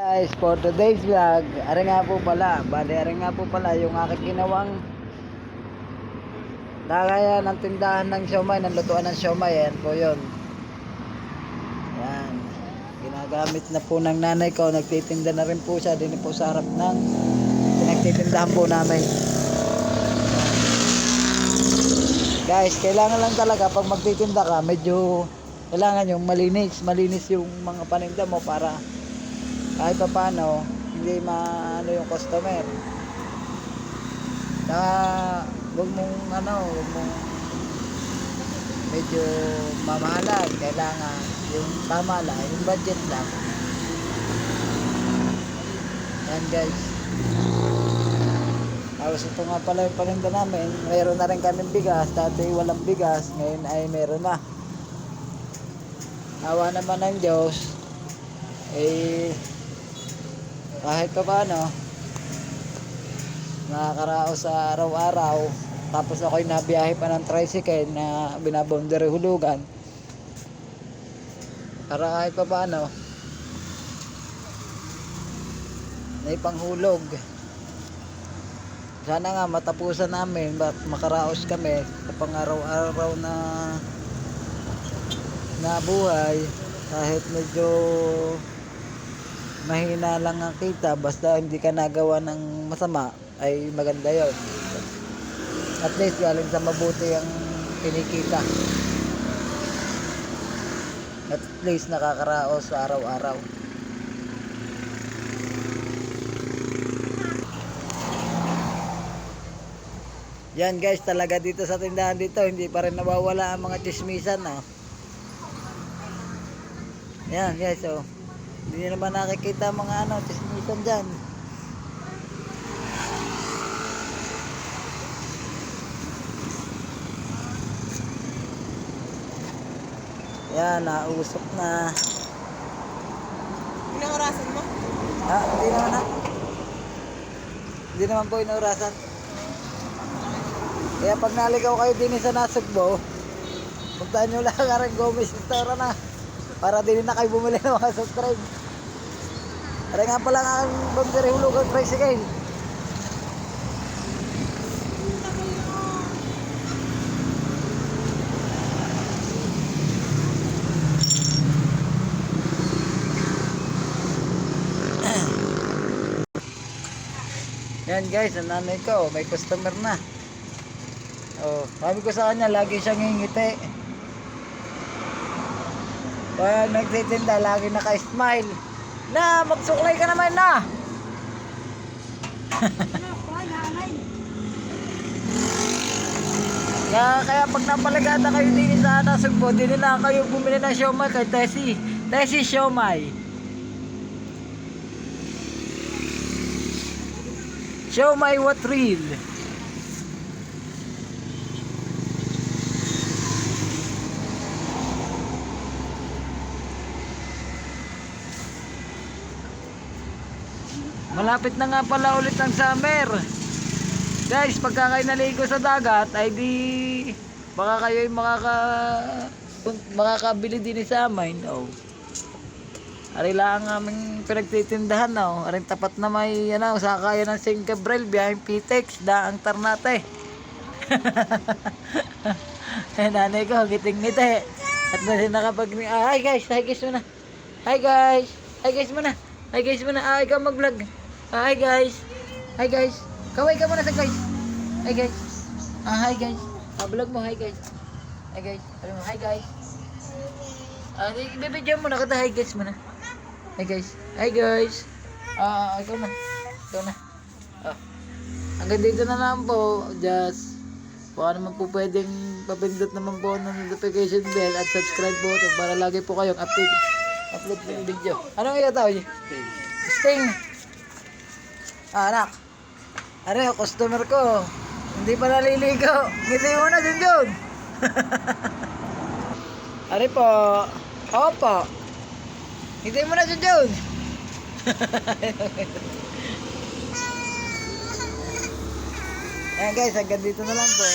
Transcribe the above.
Guys, for today's vlog, ari nga po pala yung aking ginawang lagaya ng tindahan ng siomay, ng lutuan ng siomay. Ayan po yun. Ayan, ginagamit na po ng nanay ko. Nagtitinda na rin po siya din po sa harap ng pinagtitindahan po namin. Guys, kailangan lang talaga pag magtitinda ka, medyo kailangan yung malinis yung mga paninda mo para kahit pa paano hindi maano yung customer. Huwag mong medyo mamahalan. Kailangan yung tama lang, yung budget lang. Yan guys. Tapos ito nga pala yung paninda namin. Mayroon na rin kaming bigas. Dati walang bigas, ngayon ay meron na. Awa naman ng Diyos, kahit pa paano nakakaraos sa araw-araw. Tapos ako'y nabiyahe pa ng tricycle na binaboundary hulugan para kahit pa paano naipanghulog. Sana nga matapusan namin at makaraos kami sa pang-araw-araw na buhay. Kahit medyo mahina lang ang kita, basta hindi ka nagawa ng masama, ay maganda yon. At least galing sa mabuti ang kinikita. At least nakakaraos sa araw-araw. Yan guys, talaga dito sa tindahan dito, hindi pa rin nawawala ang mga chismisan. Yan guys, oh. Hindi nyo naman nakikita mga chismisan dyan. Yan, nausok na. Inaurasan mo? Hindi naman Hindi naman po inaurasan. Kaya pag naligaw kayo din sa Nasugbo, puntaan nyo lang ang Gomez Restaurant na. Para din na kayo bumili ng mga soft drink. Para nga pala ang boundary hulugan tricycle. Yan guys, ang nanay ko, may customer na. Oh, sabi ko sa kanya, lagi siyang ngingiti. Pag nagtitinda, lagi naka-smile. Na, magsuklay ka naman na. Kaya pag napaligata kayo din sa Nasugbo, din na kayo bumili ng siomay kay Tessie Siomay. Siomay what real. Malapit na nga pala ulit ang summer. Guys, pagka kayo naligo sa dagat, ay di baka kayo ay makakabili din sa amin. Oh. Ari lang ang aming pinagtitindahan. Oh. Aring tapat na may sakayan ng St. Gabriel, biyaheng Pitex, daang Ternate. Nanay ko, ngiting-ngiti. At hi guys muna. Hi guys muna. Hi guys muna. Ikaw mag-vlog. Hi guys. Kaway ka muna sa guys. Hi guys. Hi guys. Vlog mo. Hi guys. Sabi mo, hi guys. Bibidyo mo na kita. Hi guys muna. Hi guys. Ikaw na. Hanggang dito na lang po. Just baka naman po pwedeng papindot naman po ng notification bell at subscribe po para lagi po kayong upload ng video. Anong itatawag niyo? Sting. Anak. Are, customer ko. Hindi pa naliligo. Ngiti mo na, Junjun. Are po. Opo. Ngiti mo na, Junjun. Ayan guys, hanggang dito na lang po.